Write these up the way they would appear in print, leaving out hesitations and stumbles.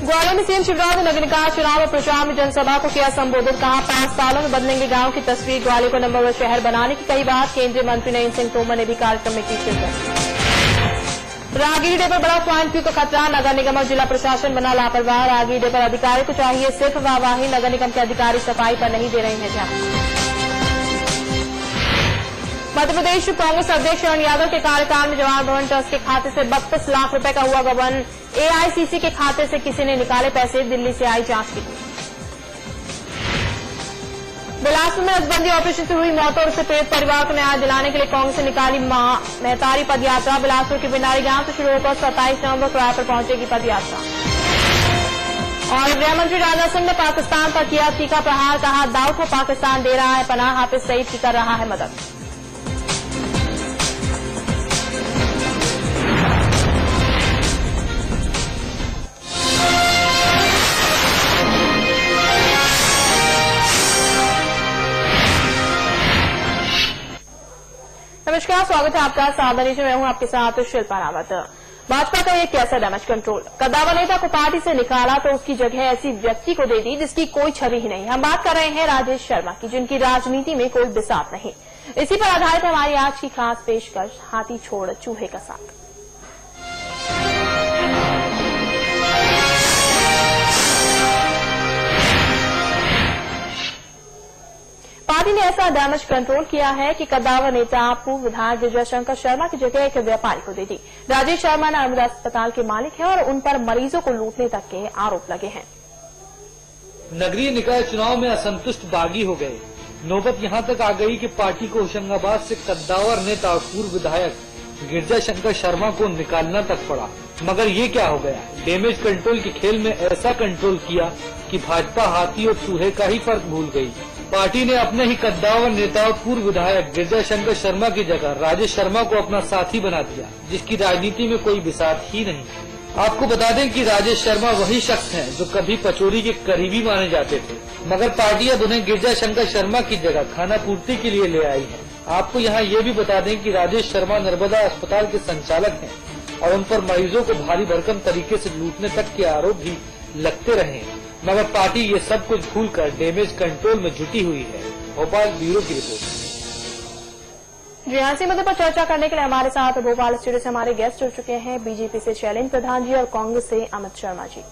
ग्वालियर में सीएम शिवराज ने नगर निकाय चुनाव और प्रचार में जनसभा को किया संबोधित। कहा 5 सालों में बदलेंगे गांव की तस्वीर। ग्वालियर को नंबर 1 शहर बनाने की कही बात। केंद्रीय मंत्री नरेंद्र सिंह तोमर ने भी कार्यक्रम में की शिरकत। राहगीर डे पर बड़ा स्वाइन फ्लू का खतरा। नगर निगम और जिला प्रशासन बना लापरवाह। राहगीर डे पर अधिकारी को चाहिए सिर्फ वाहवाही। नगर निगम के अधिकारी सफाई पर नहीं दे रहे हैं ध्यान। मध्य प्रदेश कांग्रेस अध्यक्ष शरण यादव के कार्यकाल में जवाहर भवन ट्रस्ट के खाते से 32 लाख रुपए का हुआ गबन। एआईसीसी के खाते से किसी ने निकाले पैसे। दिल्ली से आई जांच की टीम। बिलासपुर में नसबंदी ऑपरेशन से हुई मौतों और उससे पीड़ित परिवार को न्याय दिलाने के लिए कांग्रेस ने निकाली महतारी पदयात्रा। बिलासपुर के बिनारी गांव से शुरू होकर 27 नवंबर को रायपुर पहुंचेगी पदयात्रा। और गृहमंत्री राजनाथ सिंह ने पाकिस्तान पर किया तीखा प्रहार। कहा दाऊद को पाकिस्तान दे रहा है पनाह, हाफिज सईद की कर रहा है मदद। नमस्कार, स्वागत है आपका सावधानी से। मैं हूं आपके साथ शिल्पा रावत। भाजपा का ये कैसा डैमेज कंट्रोल। कद्दावर नेता को पार्टी से निकाला तो उसकी जगह ऐसी व्यक्ति को दे दी जिसकी कोई छवि ही नहीं। हम बात कर रहे हैं राजेश शर्मा की, जिनकी राजनीति में कोई बिसात नहीं। इसी पर आधारित है हमारी आज की खास पेशकश, हाथी छोड़ चूहे का साथ। पार्टी ने ऐसा डैमेज कंट्रोल किया है कि कद्दावर नेता पूर्व विधायक गिरिजाशंकर शर्मा की जगह एक व्यापारी को दे दी। राजेश शर्मा नर्मदा अस्पताल के मालिक हैं और उन पर मरीजों को लूटने तक के आरोप लगे हैं। नगरीय निकाय चुनाव में असंतुष्ट बागी हो गए। नौबत यहां तक आ गई कि पार्टी को होशंगाबाद से कद्दावर नेता और पूर्व विधायक गिरिजाशंकर शर्मा को निकालना तक पड़ा। मगर ये क्या हो गया? डैमेज कंट्रोल के खेल में ऐसा कंट्रोल किया कि भाजपा हाथी और चूहे का ही फर्क भूल गई। पार्टी ने अपने ही कद्दावर नेता और पूर्व विधायक गिरिजाशंकर शर्मा की जगह राजेश शर्मा को अपना साथी बना दिया, जिसकी राजनीति में कोई बिसात ही नहीं। आपको बता दें कि राजेश शर्मा वही शख्स हैं जो कभी पचौरी के करीबी माने जाते थे, मगर पार्टी अब उन्हें गिरिजाशंकर शर्मा की जगह खाना पूर्ति के लिए ले आई है। आपको यहाँ ये भी बता दें कि राजेश शर्मा नर्मदा अस्पताल के संचालक हैं और उन पर मरीजों को भारी भरकम तरीके से लूटने तक के आरोप भी लगते रहे हैं। मगर पार्टी ये सब कुछ भूलकर डैमेज कंट्रोल में जुटी हुई है। भोपाल ब्यूरो की रिपोर्ट। जी हाँ, इसी मुद्दे पर चर्चा करने के लिए हमारे साथ भोपाल स्टूडियो से हमारे गेस्ट जुड़ चुके हैं। बीजेपी से शैलेंद्र प्रधान जी और कांग्रेस से अमित शर्मा जी।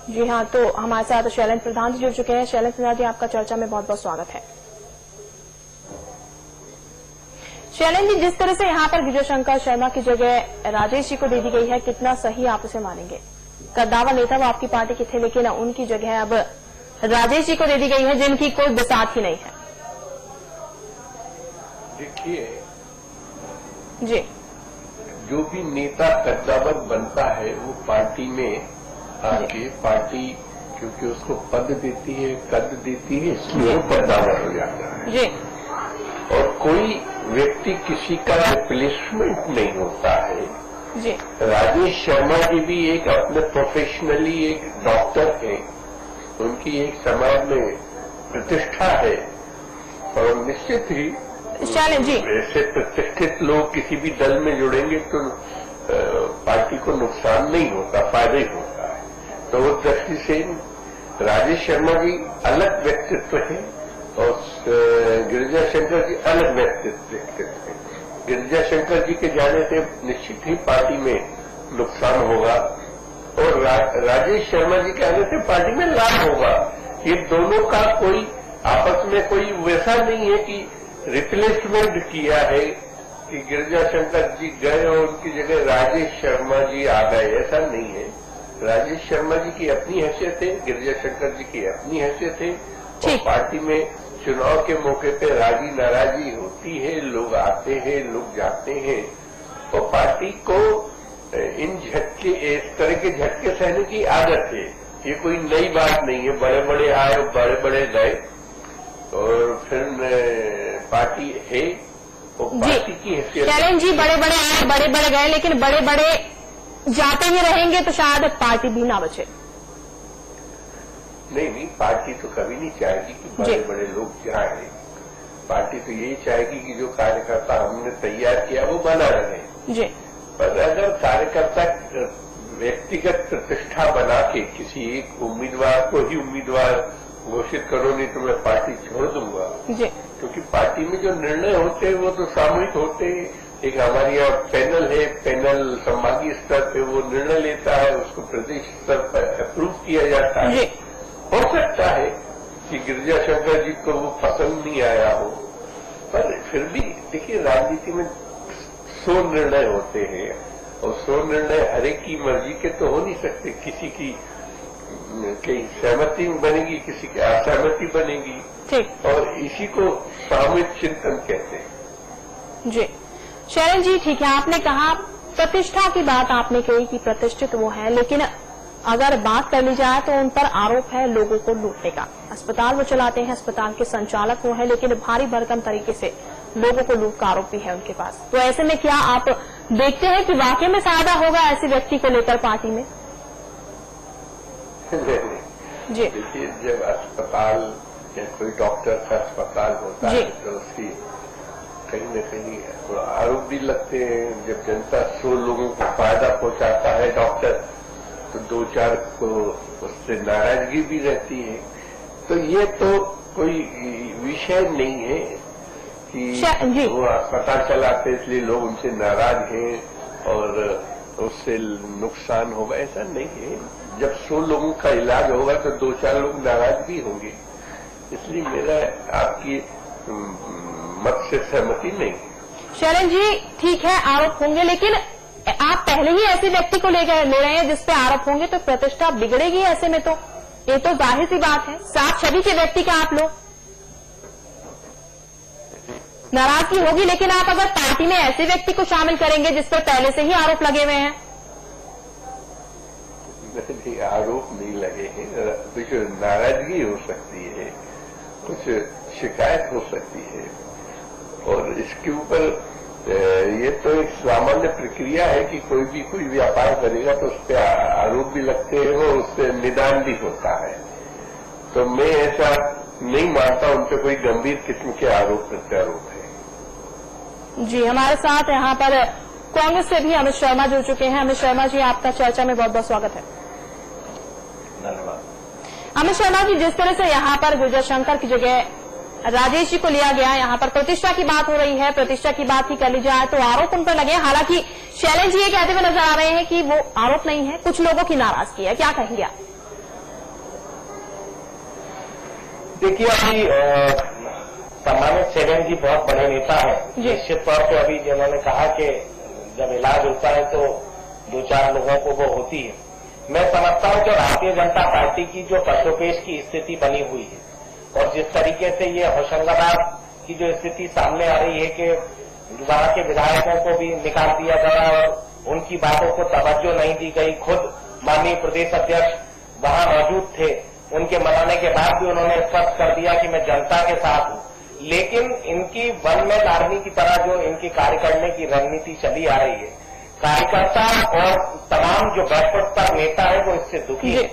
जी हाँ, तो हमारे साथ शैलेंद्र प्रधान जी जुड़ चुके हैं। शैलेंद्र प्रधान जी, आपका चर्चा में बहुत बहुत स्वागत है। शैलेंद्र जी, जिस तरह से यहाँ पर गिरिजाशंकर शर्मा की जगह राजेश जी को दे दी गई है, कितना सही आप उसे मानेंगे? कद्दावर नेता वो आपकी पार्टी के थे, लेकिन उनकी जगह अब राजेश जी को दे दी गई है, जिनकी कोई बिसात ही नहीं है। देखिए जी, जो भी नेता कद्दावर बनता है वो पार्टी में आके पार्टी क्योंकि उसको पद देती है, कद देती है, इसलिए वो कद्दावर हो जाता है जी। और कोई व्यक्ति किसी का रिप्लेसमेंट नहीं होता है जी। राजेश शर्मा जी भी एक अपने प्रोफेशनली एक डॉक्टर है, उनकी एक समाज में प्रतिष्ठा है और निश्चित ही शैलेंद्र जी, ऐसे प्रतिष्ठित लोग किसी भी दल में जुड़ेंगे तो पार्टी को नुकसान नहीं होता, फायदा ही होता है। तो उस दृष्टि से राजेश शर्मा जी अलग व्यक्तित्व है और गिरिजाशंकर जी अलग व्यक्तित्व है। गिरिजाशंकर जी के जाने से निश्चित ही पार्टी में नुकसान होगा और राजेश शर्मा जी के आने से पार्टी में लाभ होगा। ये दोनों का कोई आपस में कोई वैसा नहीं है कि रिप्लेसमेंट किया है कि गिरिजाशंकर जी गए और उनकी जगह राजेश शर्मा जी आ गए, ऐसा नहीं है। राजेश शर्मा जी की अपनी हैसियत है, गिरिजाशंकर जी की अपनी हैसियत है और पार्टी में चुनाव के मौके पे राजी नाराजी होती है, लोग आते हैं, लोग जाते हैं और पार्टी को इन झटके, इस तरह के झटके सहने की आदत है। ये कोई नई बात नहीं है। बड़े बड़े आए और बड़े बड़े गए और फिर पार्टी है और पार्टी की हैसियत। शैलेंद्र जी, बड़े बड़े आए, बड़े बड़े गए, लेकिन बड़े बड़े जाते ही रहेंगे तो शायद पार्टी भी ना बचे। नहीं, पार्टी तो कभी नहीं चाहेगी कि बड़े बड़े लोग जाएं। पार्टी तो यही चाहेगी कि जो कार्यकर्ता हमने तैयार किया वो बना रहे। जी। पर अगर कार्यकर्ता व्यक्तिगत प्रतिष्ठा बना के किसी एक उम्मीदवार को ही उम्मीदवार घोषित करो, नहीं तो मैं पार्टी छोड़ दूंगा, क्योंकि पार्टी में जो निर्णय होते हैं वो तो सामूहिक होते हैं। एक हमारे यहाँ पैनल है, पैनल संभागीय स्तर पे वो निर्णय लेता है, उसको प्रदेश स्तर पर अप्रूव किया जाता है। हो सकता है कि गिरिजा शंकर जी को वो पसंद नहीं आया हो, पर फिर भी देखिए राजनीति में 100 निर्णय होते हैं और 100 निर्णय हर एक की मर्जी के तो हो नहीं सकते। किसी की कहीं सहमति बनेगी, किसी की असहमति बनेगी, और इसी को सामूहिक चिंतन कहते हैं। जी शरण जी, ठीक है, आपने कहा प्रतिष्ठा की बात आपने कही कि प्रतिष्ठित वो है, लेकिन अगर बात कर ली जाए तो उन पर आरोप है लोगों को लूटने का। अस्पताल वो चलाते हैं, अस्पताल के संचालक वो है, लेकिन भारी भरकम तरीके से लोगों को लूट का आरोप भी है उनके पास। तो ऐसे में क्या आप देखते हैं कि वाकई में फायदा होगा ऐसे व्यक्ति को लेकर पार्टी में? जी देखिए, जब अस्पताल या कोई डॉक्टर का अस्पताल होता है तो उसकी कहीं न कहीं आरोप भी लगते हैं। जब जनता 100 लोगों को फायदा पहुंचाता है डॉक्टर, तो 2-4 को उससे नाराजगी भी रहती है। तो ये तो कोई विषय नहीं है कि वो अस्पताल चलाते इसलिए लोग उनसे नाराज हैं और उससे नुकसान होगा, ऐसा नहीं है। जब 100 लोगों का इलाज होगा तो 2-4 लोग नाराज भी होंगे, इसलिए मेरा आपकी मत से सहमति नहीं। शरण जी, ठीक है, आरोप होंगे, लेकिन आप पहले ही ऐसे व्यक्ति को ले रहे हैं जिसपे आरोप होंगे तो प्रतिष्ठा बिगड़ेगी। ऐसे में तो ये तो जाहिर सी बात है, साफ छवि के व्यक्ति का आप लोग नाराजगी होगी। लेकिन आप अगर पार्टी में ऐसे व्यक्ति को शामिल करेंगे जिस पर पहले से ही आरोप लगे हुए हैं? नहीं, आरोप नहीं लगे हैं, कुछ नाराजगी हो सकती है, कुछ शिकायत हो सकती है, और इसके ऊपर ये तो एक सामान्य प्रक्रिया है कि कोई भी कोई व्यापार करेगा तो उस पर आरोप भी लगते हैं और उससे निदान भी होता है। तो मैं ऐसा नहीं मानता उन पर कोई गंभीर किस्म के आरोप प्रत्यारोप है। जी, हमारे साथ यहाँ पर कांग्रेस से भी अमित शर्मा जुड़ चुके हैं। अमित शर्मा जी, आपका चर्चा में बहुत बहुत स्वागत है। धन्यवाद। अमित शर्मा जी, जिस तरह से यहाँ पर गिरिजा शंकर की जगह राजेश जी को लिया गया, यहाँ पर प्रतिष्ठा की बात हो रही है, प्रतिष्ठा की बात ही कर ली जाए तो आरोप उन पर लगे। हालांकि शैलेश जी ये कहते हुए नजर आ रहे हैं कि वो आरोप नहीं है, कुछ लोगों की नाराजगी है, क्या कहेंगे आप? देखिए, अभी सम्मानित शैलेश जी बहुत बड़े नेता है, निश्चित तौर पर अभी जिन्होंने कहा कि जब इलाज होता है तो 2-4 लोगों को वो होती है। मैं समझता हूं कि भारतीय जनता पार्टी की जो कशोपेश की स्थिति बनी हुई है और जिस तरीके से ये होशंगाबाद की जो स्थिति सामने आ रही है कि वहां के विधायकों को भी निकाल दिया गया और उनकी बातों को तवज्जो नहीं दी गई। खुद माननीय प्रदेश अध्यक्ष वहां मौजूद थे, उनके मनाने के बाद भी उन्होंने स्पष्ट कर दिया कि मैं जनता के साथ हूं। लेकिन इनकी वन मैन आर्मी की तरह जो इनकी कार्य करने की रणनीति चली आ रही है, कार्यकर्ता और तमाम जो बैठक नेता है वो इससे दुखी है।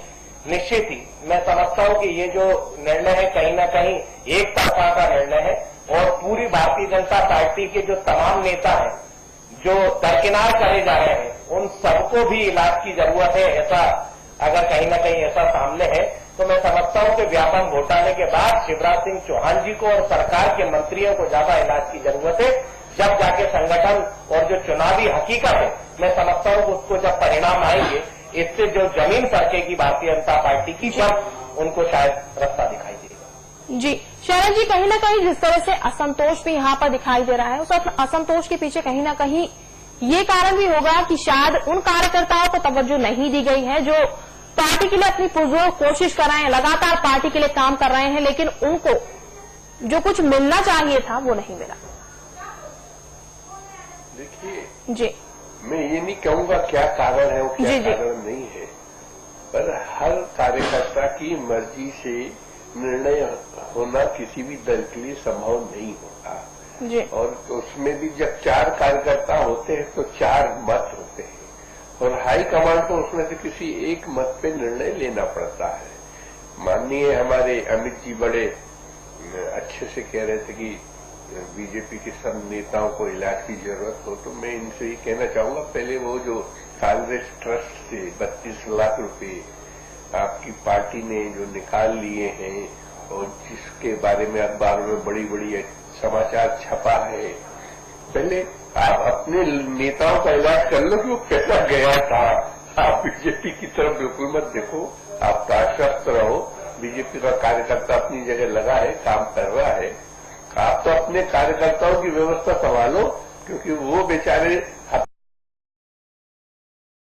निश्चित ही मैं समझता हूं कि ये जो निर्णय है कहीं न कहीं एक तरफा का निर्णय है और पूरी भारतीय जनता पार्टी के जो तमाम नेता हैं जो दरकिनार करे जा रहे हैं, उन सबको भी इलाज की जरूरत है। ऐसा अगर कहीं न कहीं ऐसा सामने है तो मैं समझता हूं कि व्यापक घोटाले के बाद शिवराज सिंह चौहान जी को और सरकार के मंत्रियों को ज्यादा इलाज की जरूरत है। जब जाके संगठन और जो चुनावी हकीकत है, मैं समझता हूं कि उसको जब परिणाम आएंगे, इससे जो जमीन सरकेगी भारतीय जनता पार्टी की, जब उनको शायद रास्ता दिखाई देगा। जी शरण जी, कहीं न कहीं जिस तरह से असंतोष भी यहाँ पर दिखाई दे रहा है, उस असंतोष के पीछे कहीं न कहीं ये कारण भी होगा कि शायद उन कार्यकर्ताओं को तवज्जो नहीं दी गई है जो पार्टी के लिए अपनी पुरजोर कोशिश कर रहे हैं, लगातार पार्टी के लिए काम कर रहे हैं, लेकिन उनको जो कुछ मिलना चाहिए था वो नहीं मिला। देखिए जी, मैं ये नहीं कहूंगा क्या कारण है और क्या कारण नहीं है, पर हर कार्यकर्ता की मर्जी से निर्णय होना किसी भी दल के लिए संभव नहीं होता जी। और उसमें भी जब 4 कार्यकर्ता होते हैं तो 4 मत होते हैं और हाई कमांड को उसमें से किसी एक मत पे निर्णय लेना पड़ता है। माननीय हमारे अमित जी बड़े अच्छे से कह रहे थे कि बीजेपी के सब नेताओं को इलाज की जरूरत हो तो मैं इनसे ये कहना चाहूंगा, पहले वो जो कांग्रेस ट्रस्ट से 32 लाख रुपए आपकी पार्टी ने जो निकाल लिए हैं और जिसके बारे में अखबारों में बड़ी बड़ी समाचार छपा है, पहले आप अपने नेताओं का इलाज कर लो कि वो कैसा गया था। आप बीजेपी की तरफ बिल्कुल मत देखो, आप आश्वस्त रहो। बीजेपी का कार्यकर्ता अपनी जगह लगा है, काम कर रहा है। आप तो अपने कार्यकर्ताओं की व्यवस्था संभालो, क्योंकि वो बेचारे